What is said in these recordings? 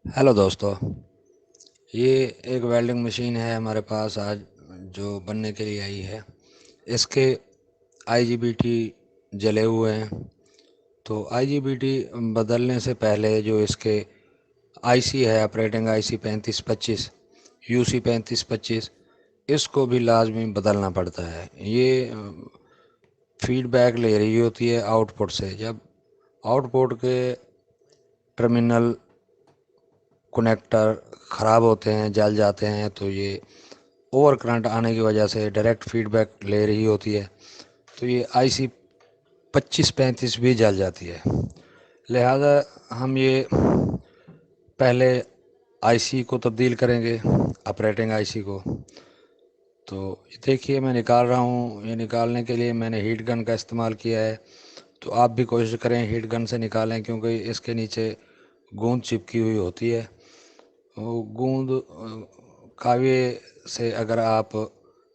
Hello दोस्तों। ये एक वेल्डिंग मशीन है हमारे पास आज जो बनने के लिए आई है। इसके आईजीबीटी जले हुए हैं। तो आईजीबीटी बदलने से पहले जो इसके आईसी है, ऑपरेटिंग आईसी 3525, यूसी 3525, इसको भी लाजमी बदलना पड़ता है। ये फीडबैक ले रही होती है आउटपुट से। जब आउटपुट के टर्मिनल कनेक्टर ख़राब होते हैं, जल जाते हैं, तो ये ओवर करंट आने की वजह से डायरेक्ट फीडबैक ले रही होती है, तो ये आईसी 2535 भी जल जाती है। लिहाजा हम ये पहले आईसी को तब्दील करेंगे, ऑपरेटिंग आईसी को। तो देखिए मैं निकाल रहा हूँ। ये निकालने के लिए मैंने हीट गन का इस्तेमाल किया है। तो आप भी कोशिश करें हीट गन से निकालें, क्योंकि इसके नीचे गूंद चिपकी हुई होती है। वो गूंद काव्य से अगर आप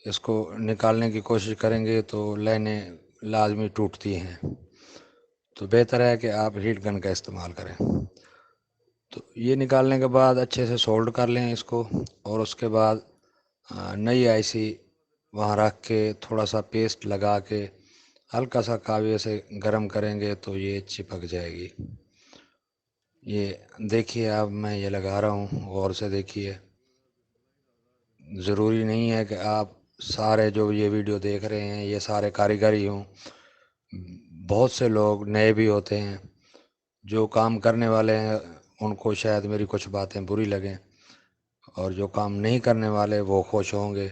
इसको निकालने की कोशिश करेंगे तो लाइनें लाजमी टूटती हैं। तो बेहतर है कि आप हीट गन का इस्तेमाल करें। तो ये निकालने के बाद अच्छे से सोल्ड कर लें इसको, और उसके बाद नई आईसी वहाँ रख के थोड़ा सा पेस्ट लगा के हल्का सा काव्य से गर्म करेंगे तो ये चिपक जाएगी। ये देखिए, अब मैं ये लगा रहा हूँ, गौर से देखिए। ज़रूरी नहीं है कि आप सारे जो ये वीडियो देख रहे हैं ये सारे कारीगर ही हों। बहुत से लोग नए भी होते हैं। जो काम करने वाले हैं उनको शायद मेरी कुछ बातें बुरी लगें, और जो काम नहीं करने वाले वो खुश होंगे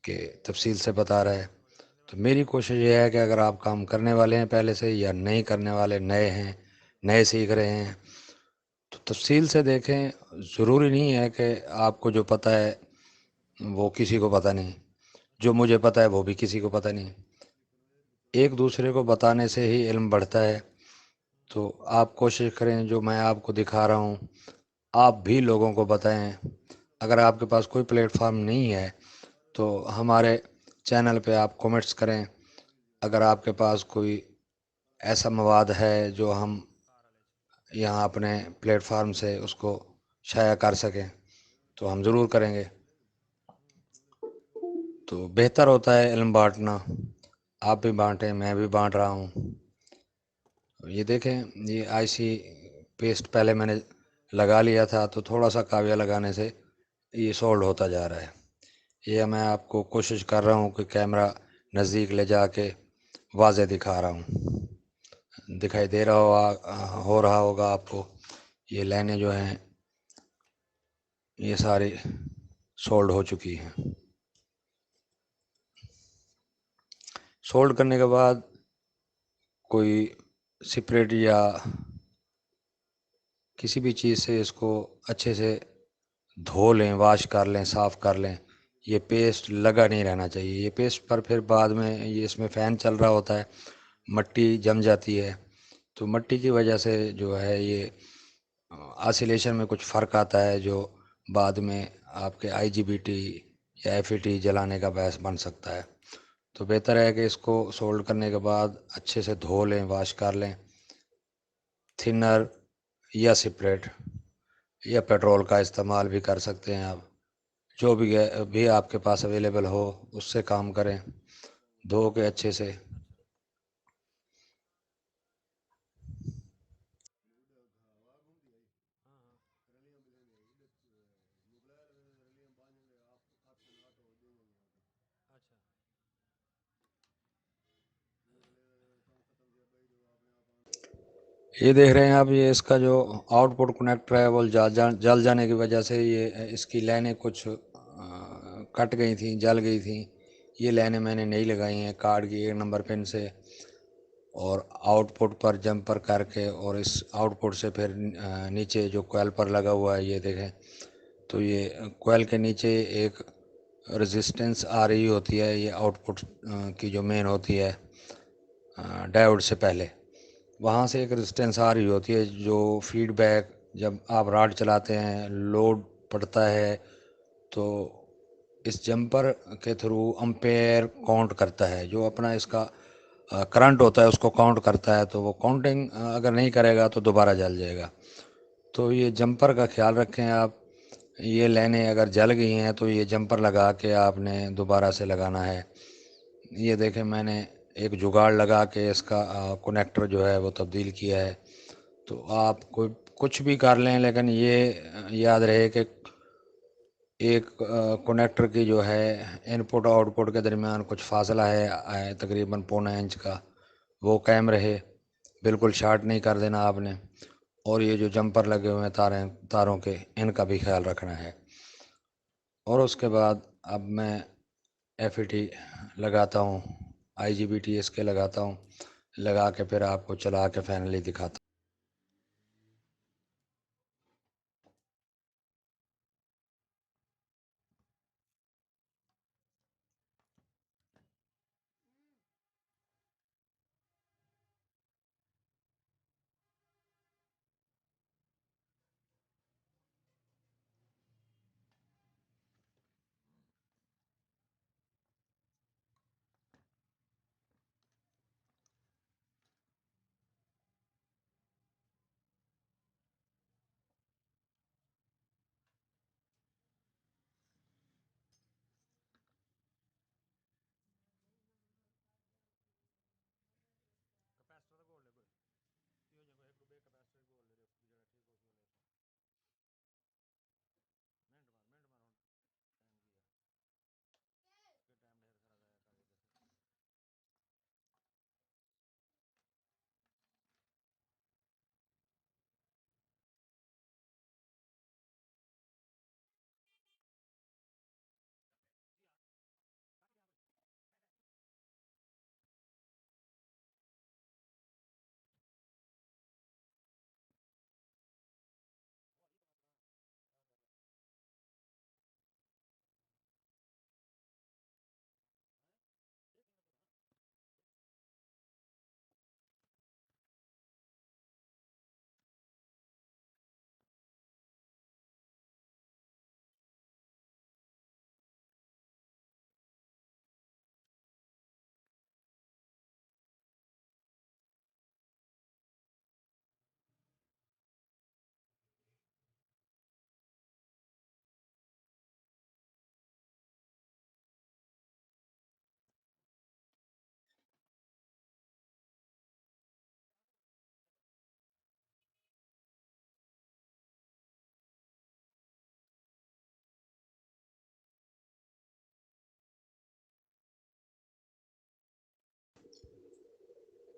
कि तफसील से बता रहा है। तो मेरी कोशिश ये है कि अगर आप काम करने वाले हैं पहले से, या नहीं करने वाले, नए हैं, नए सीख रहे हैं, तो तफसील से देखें। ज़रूरी नहीं है कि आपको जो पता है वो किसी को पता नहीं, जो मुझे पता है वो भी किसी को पता नहीं। एक दूसरे को बताने से ही इल्म बढ़ता है। तो आप कोशिश करें जो मैं आपको दिखा रहा हूँ आप भी लोगों को बताएं। अगर आपके पास कोई प्लेटफॉर्म नहीं है तो हमारे चैनल पे आप कमेंट्स करें। अगर आपके पास कोई ऐसा मवाद है जो हम यहाँ अपने प्लेटफॉर्म से उसको शाया कर सकें तो हम ज़रूर करेंगे। तो बेहतर होता है इल्म बांटना। आप भी बांटें, मैं भी बांट रहा हूँ। ये देखें, ये आईसी पेस्ट पहले मैंने लगा लिया था, तो थोड़ा सा काव्या लगाने से ये सोल्ड होता जा रहा है। ये मैं आपको कोशिश कर रहा हूँ कि कैमरा नज़दीक ले जाके वाज़े दिखा रहा हूँ। दिखाई दे रहा हो रहा होगा आपको। ये लाइनें जो हैं ये सारी सोल्ड हो चुकी हैं। सोल्ड करने के बाद कोई सिपरेट या किसी भी चीज़ से इसको अच्छे से धो लें, वाश कर लें, साफ़ कर लें। ये पेस्ट लगा नहीं रहना चाहिए। ये पेस्ट पर फिर बाद में ये इसमें फ़ैन चल रहा होता है, मट्टी जम जाती है। तो मट्टी की वजह से जो है ये ऑसिलेशन में कुछ फ़र्क आता है, जो बाद में आपके आईजीबीटी या एफईटी जलाने का बायस बन सकता है। तो बेहतर है कि इसको सोल्ड करने के बाद अच्छे से धो लें, वाश कर लें। थिनर या सिपरेट या पेट्रोल का इस्तेमाल भी कर सकते हैं आप। जो भी आपके पास अवेलेबल हो उससे काम करें, धो के अच्छे से। ये देख रहे हैं आप, ये इसका जो आउटपुट कनेक्टर है वो जल जाने की वजह से ये इसकी लाइनें कुछ कट गई थी, जल गई थी। ये लाइनें मैंने नहीं लगाई हैं कार्ड की 1 नंबर पिन से, और आउटपुट पर जंपर करके, और इस आउटपुट से फिर नीचे जो कोयल पर लगा हुआ है ये देखें। तो ये कोयल के नीचे एक रेजिस्टेंस आ रही होती है, ये आउटपुट की जो मेन होती है डायोड से पहले, वहाँ से एक रेजिस्टेंस आ रही होती है जो फीडबैक जब आप राड चलाते हैं, लोड पड़ता है, तो इस जंपर के थ्रू एम्पेयर काउंट करता है। जो अपना इसका करंट होता है उसको काउंट करता है। तो वो काउंटिंग अगर नहीं करेगा तो दोबारा जल जाएगा। تو یہ جمپر کا خیال رکھیں آپ، یہ لائنیں اگر جل گئی ہیں تو یہ جمپر لگا کے آپ نے دوبارہ سے لگانا ہے۔ یہ دیکھیں میں نے ایک جگاڑ لگا کے اس کا کنیکٹر جو ہے وہ تبدیل کیا ہے۔ تو آپ کوئی کچھ بھی کر لیں، لیکن یہ یاد رہے کہ ایک کنیکٹر کی جو ہے ان پٹ آؤٹ پٹ کے درمیان کچھ فاصلہ ہے تقریباً پونا انچ کا، وہ قائم رہے، بالکل شارٹ نہیں کر دینا آپ نے۔ اور یہ جو جمپر لگے ہوئے ہیں تاروں کے، ان کا بھی خیال رکھنا ہے۔ اور اس کے بعد اب میں ایف ای ٹی لگاتا ہوں، آئی جی بی ٹی اس کے لگاتا ہوں، لگا کے پھر آپ کو چلا کے فائنلی دکھاتا ہوں۔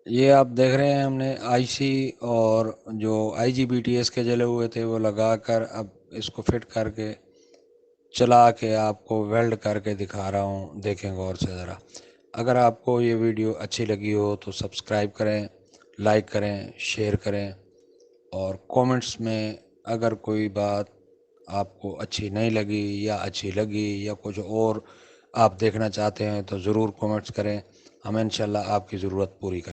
یہ آپ دیکھ رہے ہیں ہم نے آئی سی اور جو آئی جی بی ٹی ایس کے جلے ہوئے تھے وہ لگا کر اب اس کو فٹ کر کے چلا کے آپ کو ویلڈ کر کے دکھا رہا ہوں، دیکھیں غور سے ذرا۔ اگر آپ کو یہ ویڈیو اچھی لگی ہو تو سبسکرائب کریں، لائک کریں، شیئر کریں، اور کومنٹس میں اگر کوئی بات آپ کو اچھی نہیں لگی یا اچھی لگی یا کچھ اور آپ دیکھنا چاہتے ہیں تو ضرور کومنٹس کریں، ہم انشاءاللہ آپ کی ضرورت پوری کریں۔